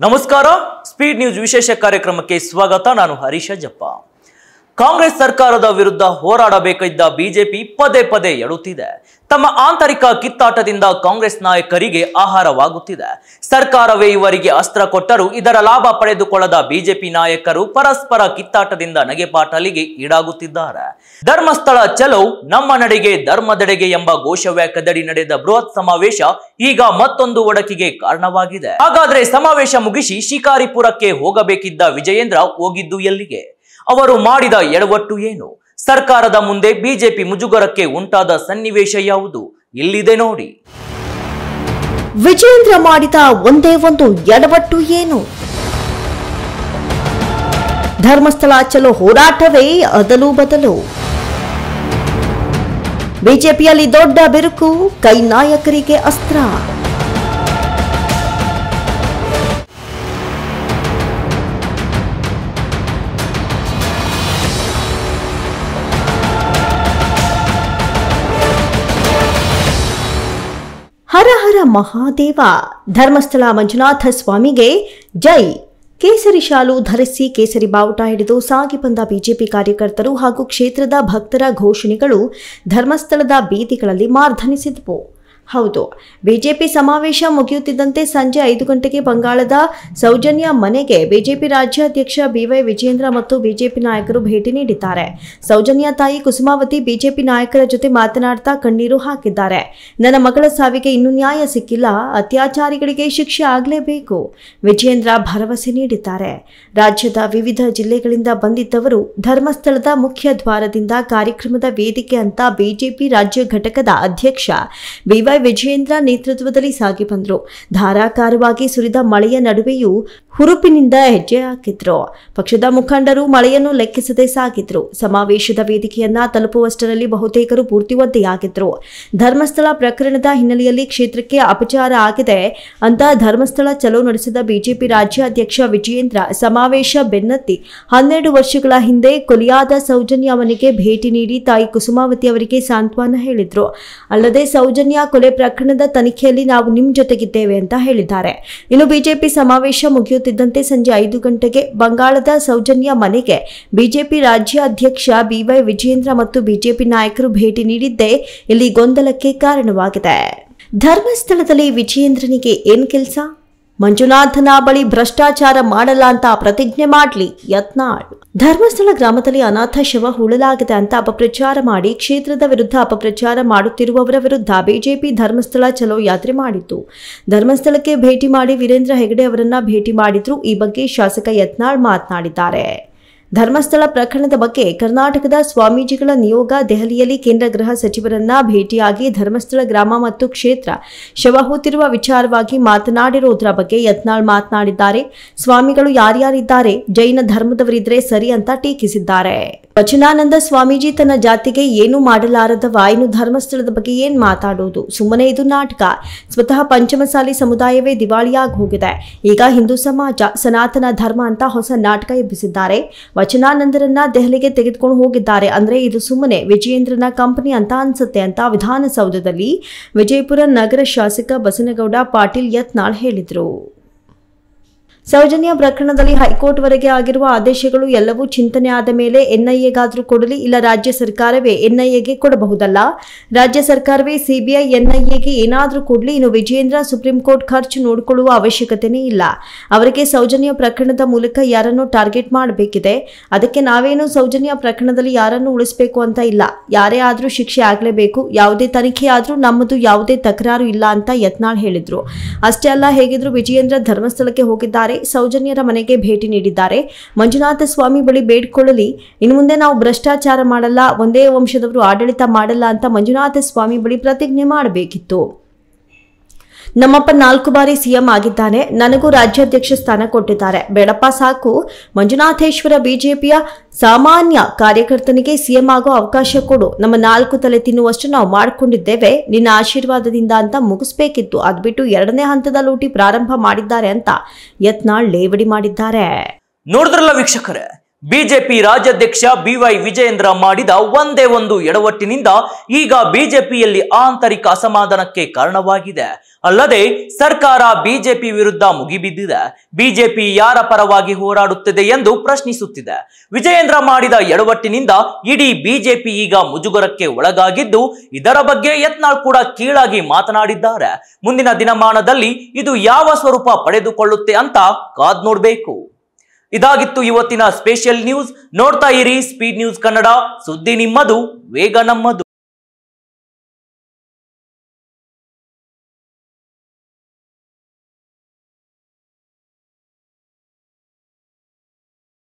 ನಮಸ್ಕಾರ speed news ವಿಶೇಷ ಕಾರ್ಯಕ್ರಮಕ್ಕೆ ಸ್ವಾಗತ. ನಾನು ಹರೀಶ ಜಪ್ಪ. ಕಾಂಗ್ರೆಸ್ ಸರ್ಕಾರದ ವಿರುದ್ಧ ಹೋರಾಡಬೇಕಿದ್ದ ಬಿಜೆಪಿ ಪದೇ ಪದೇ ಎಡುತ್ತಿದೆ. ತಮ್ಮ ಆಂತರಿಕ ಕಿತ್ತಾಟದಿಂದ ಕಾಂಗ್ರೆಸ್ ನಾಯಕರಿಗೆ ಆಹಾರವಾಗುತ್ತಿದೆ. ಸರ್ಕಾರವೇ ಇವರಿಗೆ ಅಸ್ತ್ರ ಕೊಟ್ಟರೂ ಇದರ ಲಾಭ ಪಡೆದುಕೊಳ್ಳದ ಬಿಜೆಪಿ ನಾಯಕರು ಪರಸ್ಪರ ಕಿತ್ತಾಟದಿಂದ ನಗೆಪಾಟಲಿಗೆ ಈಡಾಗುತ್ತಿದ್ದಾರೆ. ಧರ್ಮಸ್ಥಳ ಚಲೋ ನಮ್ಮ ನಡೆಗೆ ಧರ್ಮದೆಡೆಗೆ ಎಂಬ ಘೋಷವಾಕ್ಯದಡಿ ನಡೆದ ಬೃಹತ್ ಸಮಾವೇಶ ಈಗ ಮತ್ತೊಂದು ಒಡಕಿಗೆ ಕಾರಣವಾಗಿದೆ. ಹಾಗಾದ್ರೆ ಸಮಾವೇಶ ಮುಗಿಸಿ ಶಿಕಾರಿಪುರಕ್ಕೆ ಹೋಗಬೇಕಿದ್ದ ವಿಜಯೇಂದ್ರ ಹೋಗಿದ್ದು ಎಲ್ಲಿಗೆ? ಅವರು ಮಾಡಿದ ಎಡವಟ್ಟು ಏನು? ಸರ್ಕಾರದ ಮುಂದೆ ಬಿಜೆಪಿ ಮುಜುಗರಕ್ಕೆ ಉಂಟಾದ ಸನ್ನಿವೇಶ ಯಾವುದು? ಇಲ್ಲಿದೆ ನೋಡಿ. ವಿಜಯೇಂದ್ರ ಮಾಡಿದ ಒಂದೇ ಒಂದು ಎಡವಟ್ಟು ಏನು? ಧರ್ಮಸ್ಥಳ ಚಲೋ ಹೋರಾಟವೇ ಅದಲು ಬದಲು. ಬಿಜೆಪಿಯಲ್ಲಿ ದೊಡ್ಡ ಬಿರುಕು, ಕೈ ನಾಯಕರಿಗೆ ಅಸ್ತ್ರ. ಹರ ಹರ ಮಹಾದೇವ. ಧರ್ಮಸ್ಥಳ ಮಂಜುನಾಥ ಸ್ವಾಮಿಗೆ ಜೈ. ಕೇಸರಿ ಶಾಲು ಧರಿಸಿ ಕೇಸರಿ ಬಾವುಟ ಹಿಡಿದು ಸಾಗಿ ಬಂದ ಬಿಜೆಪಿ ಕಾರ್ಯಕರ್ತರು ಹಾಗೂ ಕ್ಷೇತ್ರದ ಭಕ್ತರ ಘೋಷಣೆಗಳು ಧರ್ಮಸ್ಥಳದ ಬೀದಿಗಳಲ್ಲಿ ಮಾರ್ಧನಿಸಿದವು. ಹೌದು, ಬಿಜೆಪಿ ಸಮಾವೇಶ ಮುಗಿಯುತ್ತಿದ್ದಂತೆ ಸಂಜೆ 5 ಗಂಟೆಗೆ ಬಂಗಾಳದ ಸೌಜನ್ಯ ಮನೆಗೆ ಬಿಜೆಪಿ ರಾಜ್ಯಾಧ್ಯಕ್ಷ ಬಿವೈ ವಿಜಯೇಂದ್ರ ಮತ್ತು ಬಿಜೆಪಿ ನಾಯಕರು ಭೇಟಿ ನೀಡಿದ್ದಾರೆ. ಸೌಜನ್ಯ ತಾಯಿ ಕುಸುಮಾವತಿ ಬಿಜೆಪಿ ನಾಯಕರ ಜೊತೆ ಮಾತನಾಡ್ತಾ ಕಣ್ಣೀರು ಹಾಕಿದ್ದಾರೆ. ನನ್ನ ಮಗಳ ಸಾವಿಗೆ ಇನ್ನೂ ನ್ಯಾಯ ಸಿಕ್ಕಿಲ್ಲ, ಅತ್ಯಾಚಾರಿಗಳಿಗೆ ಶಿಕ್ಷೆ ಆಗಲೇಬೇಕು. ವಿಜಯೇಂದ್ರ ಭರವಸೆ ನೀಡಿದ್ದಾರೆ. ರಾಜ್ಯದ ವಿವಿಧ ಜಿಲ್ಲೆಗಳಿಂದ ಬಂದಿದ್ದವರು ಧರ್ಮಸ್ಥಳದ ಮುಖ್ಯ ದ್ವಾರದಿಂದ ಕಾರ್ಯಕ್ರಮದ ವೇದಿಕೆ ಅಂತ ಬಿಜೆಪಿ ರಾಜ್ಯ ಘಟಕದ ಅಧ್ಯಕ್ಷ ಬಿವೈ ವಿಜಯೇಂದ್ರ ನೇತೃತ್ವದಲ್ಲಿ ಸಾಗಿ ಬಂದರು. ಧಾರಾಕಾರವಾಗಿ ಸುರಿದ ಮಳೆಯ ನಡುವೆಯೂ ಹುರುಪಿನಿಂದ ಹೆಜ್ಜೆ ಹಾಕಿದ್ರು. ಪಕ್ಷದ ಮುಖಂಡರು ಮಳೆಯನ್ನು ಲೆಕ್ಕಿಸದೆ ಸಾಗಿದ್ರು. ಸಮಾವೇಶದ ವೇದಿಕೆಯನ್ನ ತಲುಪುವಷ್ಟರಲ್ಲಿ ಬಹುತೇಕರು ಪೂರ್ತಿ ಒದ್ದೆಯಾಗಿದ್ರು. ಧರ್ಮಸ್ಥಳ ಪ್ರಕರಣದ ಹಿನ್ನೆಲೆಯಲ್ಲಿ ಕ್ಷೇತ್ರಕ್ಕೆ ಅಪಚಾರ ಆಗಿದೆ ಅಂತ ಧರ್ಮಸ್ಥಳ ಚಲೋ ನಡೆಸಿದ ಬಿಜೆಪಿ ರಾಜ್ಯಾಧ್ಯಕ್ಷ ವಿಜಯೇಂದ್ರ ಸಮಾವೇಶ ಬೆನ್ನತ್ತಿ 12 ವರ್ಷಗಳ ಹಿಂದೆ ಕೊಲೆಯಾದ ಸೌಜನ್ಯ ಮನೆಗೆ ಭೇಟಿ ನೀಡಿ ತಾಯಿ ಕುಸುಮಾವತಿ ಅವರಿಗೆ ಸಾಂತ್ವನ ಹೇಳಿದ್ರು. ಅಲ್ಲದೆ ಸೌಜನ್ಯ ಕೊಲೆ ಪ್ರಕರಣದ ತನಿಖೆಯಲ್ಲಿ ನಾವು ನಿಮ್ಮ ಜೊತೆಗಿದ್ದೇವೆ ಅಂತ ಹೇಳಿದ್ದಾರೆ. ಇನ್ನು ಬಿಜೆಪಿ ಸಮಾವೇಶ ಮುಗಿಯುತ್ತಿದ್ದಂತೆ ಸಂಜೆ 5 ಗಂಟೆಗೆ ಬಂಗಾಳದ ಸೌಜನ್ಯ ಮನೆಗೆ ಬಿಜೆಪಿ ರಾಜ್ಯಾಧ್ಯಕ್ಷ ಬಿವೈ ವಿಜಯೇಂದ್ರ ಮತ್ತು ಬಿಜೆಪಿ ನಾಯಕರು ಭೇಟಿ ನೀಡಿದ್ದೇ ಇಲ್ಲಿ ಗೊಂದಲಕ್ಕೆ ಕಾರಣವಾಗಿದೆ. ಧರ್ಮಸ್ಥಳದಲ್ಲಿ ವಿಜಯೇಂದ್ರನಿಗೆ ಏನ್ ಕೆಲಸ? ಮಂಜುನಾಥನ ಬಳಿ ಭ್ರಷ್ಟಾಚಾರ ಮಾಡಲ್ಲ ಅಂತ ಪ್ರತಿಜ್ಞೆ ಮಾಡ್ಲಿ ಯತ್ನಾಳ್. ಧರ್ಮಸ್ಥಳ ಗ್ರಾಮದಲ್ಲಿ ಅನಾಥ ಶವ ಹೂಳಲಾಗಿದೆ ಅಂತ ಅಪಪ್ರಚಾರ ಮಾಡಿ ಕ್ಷೇತ್ರದ ವಿರುದ್ಧ ಅಪಪ್ರಚಾರ ಮಾಡುತ್ತಿರುವವರ ವಿರುದ್ಧ ಬಿಜೆಪಿ ಧರ್ಮಸ್ಥಳ ಚಲೋ ಯಾತ್ರೆ ಮಾಡಿತ್ತು. ಧರ್ಮಸ್ಥಳಕ್ಕೆ ಭೇಟಿ ಮಾಡಿ ವೀರೇಂದ್ರ ಹೆಗಡೆ ಅವರನ್ನ ಭೇಟಿ ಮಾಡಿದ್ರು. ಈ ಬಗ್ಗೆ ಶಾಸಕ ಯತ್ನಾಳ್ ಮಾತನಾಡಿದ್ದಾರೆ. ಧರ್ಮಸ್ಥಳ ಪ್ರಕರಣದ ಬಗ್ಗೆ ಕರ್ನಾಟಕದ ಸ್ವಾಮೀಜಿಗಳ ನಿಯೋಗ ದೆಹಲಿಯಲ್ಲಿ ಕೇಂದ್ರ ಗೃಹ ಸಚಿವರನ್ನ ಭೇಟಿಯಾಗಿ ಧರ್ಮಸ್ಥಳ ಗ್ರಾಮ ಮತ್ತು ಕ್ಷೇತ್ರ ಶವ ಹೂತಿರುವ ವಿಚಾರವಾಗಿ ಮಾತನಾಡಿರೋದ್ರ ಬಗ್ಗೆ ಯತ್ನಾಳ್ ಮಾತನಾಡಿದ್ದಾರೆ. ಸ್ವಾಮಿಗಳು ಯಾರ್ಯಾರಿದ್ದಾರೆ, ಜೈನ ಧರ್ಮದವರಿದ್ರೆ ಸರಿ ಅಂತ ಟೀಕಿಸಿದ್ದಾರೆ. ವಚನಾನಂದ ಸ್ವಾಮೀಜಿ ತನ್ನ ಜಾತಿಗೆ ಏನು ಮಾಡಲಾರದವ, ಇನ್ನು ಧರ್ಮಸ್ಥಳದ ಬಗ್ಗೆ ಏನ್ ಮಾತಾಡೋದು? ಸುಮ್ಮನೆ ಇದು ನಾಟಕ. ಸ್ವತಃ ಪಂಚಮಸಾಲಿ ಸಮುದಾಯವೇ ದಿವಾಳಿಯಾಗಿ ಹೋಗಿದೆ. ಈಗ ಹಿಂದೂ ಸಮಾಜ ಸನಾತನ ಧರ್ಮ ಅಂತ ಹೊಸ ನಾಟಕ ಎಬ್ಬಿಸಿದ್ದಾರೆ. ವಚನಾನಂದರನ್ನ ದೆಹಲಿಗೆ ತೆಗೆದುಕೊಂಡು ಹೋಗಿದ್ದಾರೆ ಅಂದ್ರೆ ಇದು ಸುಮ್ಮನೆ ವಿಜಯೇಂದ್ರನ ಕಂಪನಿ ಅಂತ ಅನ್ಸುತ್ತೆ ಅಂತ ವಿಧಾನಸೌಧದಲ್ಲಿ ವಿಜಯಪುರ ನಗರ ಶಾಸಕ ಬಸನಗೌಡ ಪಾಟೀಲ್ ಯತ್ನಾಳ್ ಹೇಳಿದ್ರು. ಸೌಜನ್ಯ ಪ್ರಕರಣದಲ್ಲಿ ಹೈಕೋರ್ಟ್ ವರೆಗೆ ಆಗಿರುವ ಆದೇಶಗಳು ಎಲ್ಲವೂ ಚಿಂತನೆ ಆದ ಮೇಲೆ ಎನ್ಐಎಗಾದ್ರೂ ಕೊಡಲಿ, ಇಲ್ಲ ರಾಜ್ಯ ಸರ್ಕಾರವೇ ಎನ್ಐಎಗೆ ಕೊಡಬಹುದಲ್ಲ. ರಾಜ್ಯ ಸರ್ಕಾರವೇ ಸಿಬಿಐ ಎನ್ಐಎಗೆ ಏನಾದ್ರೂ ಕೊಡ್ಲಿ. ಇನ್ನು ವಿಜಯೇಂದ್ರ ಸುಪ್ರೀಂ ಕೋರ್ಟ್ ಖರ್ಚು ನೋಡಿಕೊಳ್ಳುವ ಅವಶ್ಯಕತೆನೇ ಇಲ್ಲ. ಅವರಿಗೆ ಸೌಜನ್ಯ ಪ್ರಕರಣದ ಮೂಲಕ ಯಾರನ್ನು ಟಾರ್ಗೆಟ್ ಮಾಡಬೇಕಿದೆ. ಅದಕ್ಕೆ ನಾವೇನು ಸೌಜನ್ಯ ಪ್ರಕರಣದಲ್ಲಿ ಯಾರನ್ನು ಉಳಿಸಬೇಕು ಅಂತ ಇಲ್ಲ. ಯಾರೇ ಆದ್ರೂ ಶಿಕ್ಷೆ ಆಗಲೇಬೇಕು. ಯಾವುದೇ ತನಿಖೆ ಆದ್ರೂ ನಮ್ಮದು ಯಾವುದೇ ತಕರಾರು ಇಲ್ಲ ಅಂತ ಯತ್ನಾಳ್ ಹೇಳಿದ್ರು. ಅಷ್ಟೇ ಅಲ್ಲ, ಹೇಗಿದ್ರು ವಿಜಯೇಂದ್ರ ಧರ್ಮಸ್ಥಳಕ್ಕೆ ಹೋಗಿದ್ದಾರೆ. ಸೌಜನ್ಯರ ಮನೆಗೆ ಭೇಟಿ ನೀಡಿದ್ದಾರೆ. ಮಂಜುನಾಥ ಸ್ವಾಮಿ ಬಳಿ ಬೇಡಿಕೊಳ್ಳಲಿ. ಇನ್ನು ಮುಂದೆ ನಾವು ಭ್ರಷ್ಟಾಚಾರ ಮಾಡಲ್ಲ, ಒಂದೇ ವಂಶದವರು ಆಡಳಿತ ಮಾಡಲ್ಲ ಅಂತ ಮಂಜುನಾಥ ಸ್ವಾಮಿ ಬಳಿ ಪ್ರತಿಜ್ಞೆ ಮಾಡಬೇಕಿತ್ತು. ನಮ್ಮಪ್ಪ 4 ಬಾರಿ ಸಿಎಂ ಆಗಿದ್ದಾನೆ, ನನಗೂ ರಾಜ್ಯಾಧ್ಯಕ್ಷ ಸ್ಥಾನ ಕೊಟ್ಟಿದ್ದಾರೆ. ಬೇಡಪ್ಪ ಸಾಕು. ಮಂಜುನಾಥೇಶ್ವರ ಬಿಜೆಪಿಯ ಸಾಮಾನ್ಯ ಕಾರ್ಯಕರ್ತನಿಗೆ ಸಿಎಂ ಆಗೋ ಅವಕಾಶ ಕೊಡು. ನಮ್ಮ 4 ತಲೆ ತಿನ್ನುವಷ್ಟು ನಾವು ಮಾಡಿಕೊಂಡಿದ್ದೇವೆ, ನಿನ್ನ ಆಶೀರ್ವಾದದಿಂದ ಅಂತ ಮುಗಿಸ್ಬೇಕಿತ್ತು. ಅದ್ಬಿಟ್ಟು 2ನೇ ಹಂತದ ಲೂಟಿ ಪ್ರಾರಂಭ ಮಾಡಿದ್ದಾರೆ ಅಂತ ಯತ್ನಾಳ್ ಲೇವಡಿ ಮಾಡಿದ್ದಾರೆ. ನೋಡಿದ್ರಲ್ಲ ವೀಕ್ಷಕರೇ, ಬಿಜೆಪಿ ರಾಜ್ಯಾಧ್ಯಕ್ಷ ಬಿವೈ ವಿಜಯೇಂದ್ರ ಮಾಡಿದ ಒಂದೇ ಒಂದು ಎಡವಟ್ಟಿನಿಂದ ಈಗ ಬಿಜೆಪಿಯಲ್ಲಿ ಆಂತರಿಕ ಅಸಮಾಧಾನಕ್ಕೆ ಕಾರಣವಾಗಿದೆ. ಅಲ್ಲದೆ ಸರ್ಕಾರ ಬಿಜೆಪಿ ವಿರುದ್ಧ ಮುಗಿಬಿದ್ದಿದೆ. ಬಿಜೆಪಿ ಯಾರ ಪರವಾಗಿ ಹೋರಾಡುತ್ತಿದೆ ಎಂದು ಪ್ರಶ್ನಿಸುತ್ತಿದೆ. ವಿಜಯೇಂದ್ರ ಮಾಡಿದ ಎಡವಟ್ಟಿನಿಂದ ಇಡೀ ಬಿಜೆಪಿ ಈಗ ಮುಜುಗರಕ್ಕೆ ಒಳಗಾಗಿದ್ದು, ಇದರ ಬಗ್ಗೆ ಯತ್ನಾಳ್ ಕೂಡ ಕೀಳಾಗಿ ಮಾತನಾಡಿದ್ದಾರೆ. ಮುಂದಿನ ದಿನಮಾನದಲ್ಲಿ ಇದು ಯಾವ ಸ್ವರೂಪ ಪಡೆದುಕೊಳ್ಳುತ್ತೆ ಅಂತ ಕಾದ್ ನೋಡ್ಬೇಕು. ಇದಾಗಿತ್ತು ಇವತ್ತಿನ ಸ್ಪೆಷಲ್ ನ್ಯೂಸ್. ನೋಡ್ತಾ ಇರಿ ಸ್ಪೀಡ್ ನ್ಯೂಸ್ ಕನ್ನಡ. ಸುದ್ದಿ ನಿಮ್ಮದು, ವೇಗ ನಮ್ಮದು.